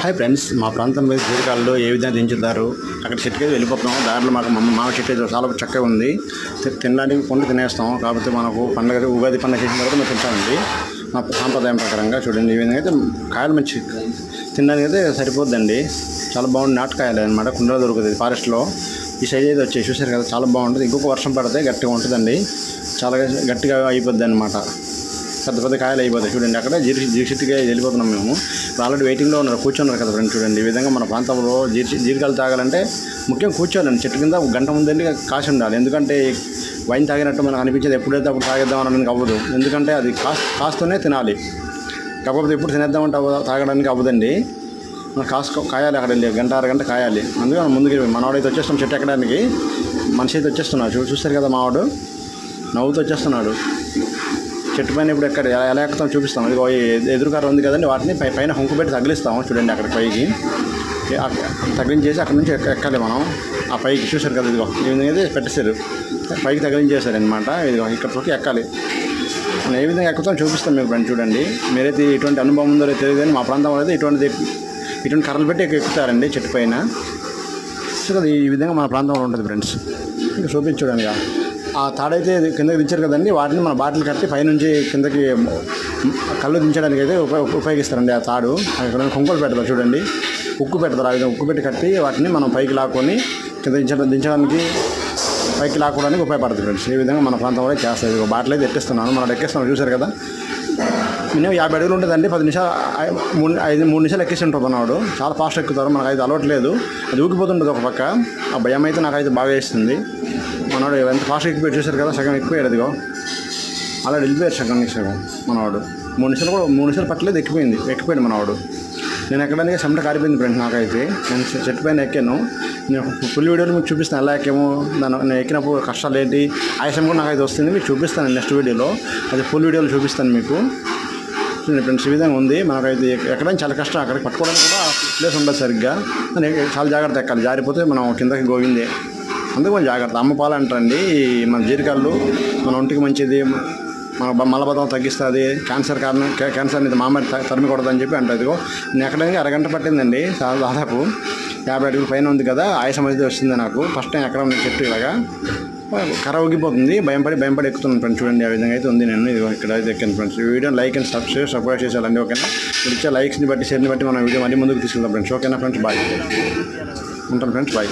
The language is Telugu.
హాయ్ ఫ్రెండ్స్, మా ప్రాంతంలో జీడికాయలు ఏ విధంగా దించుతారు. అక్కడ చెట్టుకి వెళ్ళిపోతున్నాం. దాంట్లో మాకు మామిడి చెట్టు చాలా చక్కగా ఉంది. తినడానికి పండు తినేస్తాం. కాకపోతే మనకు పండుగ ఉగాది పండుగ చేసిన తర్వాత మేము తింటామండి. మా సాంప్రదాయం ప్రకారంగా చూడండి. ఈ విధంగా అయితే కాయలు మంచి తినడానికి అయితే సరిపోద్దండి. చాలా బాగుంది. నాటుకాయలు అనమాట. కుండలో దొరుకుతుంది ఫారెస్ట్లో. ఈ సైజ్ అయితే వచ్చి చూసారు కదా, చాలా బాగుంటుంది. ఇంకొక వర్షం పడితే గట్టిగా ఉంటుందండి. చాలా గట్టిగా అయిపోద్ది అనమాట. పెద్ద పెద్ద కాయలు అయిపోతాయి. చూడండి, అక్కడ జీడిచెట్టుగా వెళ్ళిపోతున్నాం మేము. ఆల్రెడీ వెయిటింగ్లో ఉన్నారు, కూర్చున్నారు కదా ఫ్రెండ్స్. చూడండి, ఈ విధంగా మన ప్రాంతంలో జీడికాయలు తాగాలంటే ముఖ్యం కూర్చోాలండి. చెట్టు కింద ఒక గంట ముందండి కాసి ఉండాలి. ఎందుకంటే వైన్ తాగినట్టు మనకు అనిపించేది ఎప్పుడైతే అప్పుడు తాగేద్దాం అనడానికి అవ్వదు. ఎందుకంటే అది కాస్తూనే తినాలి. కాకపోతే ఎప్పుడు తినేద్దామంటే తాగడానికి అవ్వదండి. మనం కాయాలి. అక్కడ వెళ్ళి గంట అరగంట కాయాలి. అందుకే మనం ముందుకు మనవాడైతే వచ్చేస్తాం చెట్టు ఎక్కడానికి. మనిషి అయితే వచ్చేస్తున్నాడు. చూస్తారు కదా, మావాడు నవ్వుతూ వచ్చేస్తున్నాడు. చెట్టు పైన ఇప్పుడు ఎలా ఎక్కుతాం చూపిస్తాం. ఇది ఎదురుకారు ఉంది కదండి, వాటిని పైన హొంకు పెట్టి తగిలిస్తాము. చూడండి, అక్కడ పైకి తగిలించేసి అక్కడ నుంచి ఎక్కాలి మనం. ఆ పైకి చూసారు కదా, ఇదిగో ఈ విధంగా అయితే పెట్టేశారు. పైకి తగిలించేశారు అనమాట. ఇదిగో ఇక్కడికి ఎక్కాలి. మనం ఏ విధంగా ఎక్కుతాం చూపిస్తాం మీకు ఫ్రెండ్. చూడండి, మీరైతే ఇటువంటి అనుభవం ఉందో తెలియదు కానీ మా ప్రాంతంలో అయితే ఇటువంటి కర్రలు పెట్టి ఎక్కుతారండి చెట్టు పైన. సో కదా, ఈ విధంగా మన ప్రాంతంలో ఉంటుంది ఫ్రెండ్స్. ఇంకా చూపించడానికి ఆ తాడైతే కిందకి దించారు కదండి, వాటిని మన బాటిల్ కట్టి పైనుంచి కిందకి కళ్ళు దించడానికి అయితే ఉపయోగిస్తారండి. ఆ తాడు అక్కడ కొంకలు పెడతారు. చూడండి, ఉక్కు పెడతారు. ఆ విధంగా ఉక్కు పెట్టి కట్టి వాటిని మనం పైకి లాక్కొని కింద దించడానికి పైకి లాక్కోవడానికి ఉపయోగపడుతుంది ఫ్రెండ్స్. ఈ విధంగా మన ప్రాంతంలో చేస్తుంది. ఒక బాటిల్ అయితే ఎక్కిస్తున్నాను. మనం ఎక్కిస్తున్నాను చూసారు కదా. మినిమం 50 అడుగులు ఉంటుందండి. 10 నిమిషాలు 3 నిమిషాలు ఎక్కిస్తుంటారు మనవాడు. చాలా ఫాస్ట్ ఎక్కుతారు. మనకు అయితే అలవాట్లేదు. అది ఊగిపోతుంటుంది ఒక పక్క. ఆ భయం అయితే నాకైతే బాగా వేస్తుంది. మనవాడు ఎంత ఫాస్ట్ ఎక్కిపోయి చూసారు కదా, సగం ఎక్కుపోయాడు. అదిగో అలా వెళ్ళిపోయారు సగం మనవాడు. 3 నిమిషాలు పట్టలేదు, ఎక్కిపోయాడు మనవాడు. నేను ఎక్కడానికి చెమట కారిపోయింది ఫ్రెండ్స్. నాకైతే నేను చెట్టు పైన ఎక్కాను. నేను ఫుల్ వీడియోలు మీకు చూపిస్తాను ఎలా ఎక్కాము, నేను ఎక్కినప్పుడు కష్టాలు ఏంటి, ఆయాసం కూడా నాకైతే వస్తుంది. మీకు చూపిస్తాను నెక్స్ట్ వీడియోలో. అది ఫుల్ వీడియోలో చూపిస్తాను మీకు. ఫ్రెండ్స్, ఈ విధంగా ఉంది. మనకైతే ఎక్కడానికి చాలా కష్టం. అక్కడికి పట్టుకోవడానికి కూడా ప్లేస్ ఉండదు సరిగ్గా. చాలా జాగ్రత్త ఎక్కాలి. జారిపోతే మనం కిందకి గోవిందే. అందుకు కొంచెం జాగ్రత్త. అమ్మ పాలు అంటారండి మన జీడికాయలు. మన ఒంటికి మంచిది, మన మలబద్ధకం తగ్గిస్తుంది, క్యాన్సర్ని మామూలు తరిమి కొడదని చెప్పి అంటారు. ఇదిగో నేను ఎక్కడానికి అరగంట పట్టిందండి. దాదాపు 50 అడుగుల పైన ఉంది కదా. ఆయాసం అయితే వస్తుంది నాకు. ఫస్ట్ టైం ఎక్కడ ఉంది చెట్టు ఇలాగా కర్ర ఊగిపోతుంది. భయపడి ఎక్కుతున్నాను ఫ్రెండ్స్. చూడండి, ఆ విధంగా అయితే ఉంది. నేను ఇదిగో ఇక్కడ అయితే ఎక్కాను ఫ్రెండ్స్. ఈ వీడియో లైక్ అండ్ సబ్స్క్రైబ్ చేసేయాలండి. ఓకేనా? మీరు ఇచ్చే లైక్స్ని బట్టి షేర్ని బట్టి మనం వీడియో మళ్ళీ ముందుకు తీసుకెళ్తాం ఫ్రెండ్స్. ఓకేనా ఫ్రెండ్స్? బాయ్. ఉంటాను ఫ్రెండ్స్. బాయ్.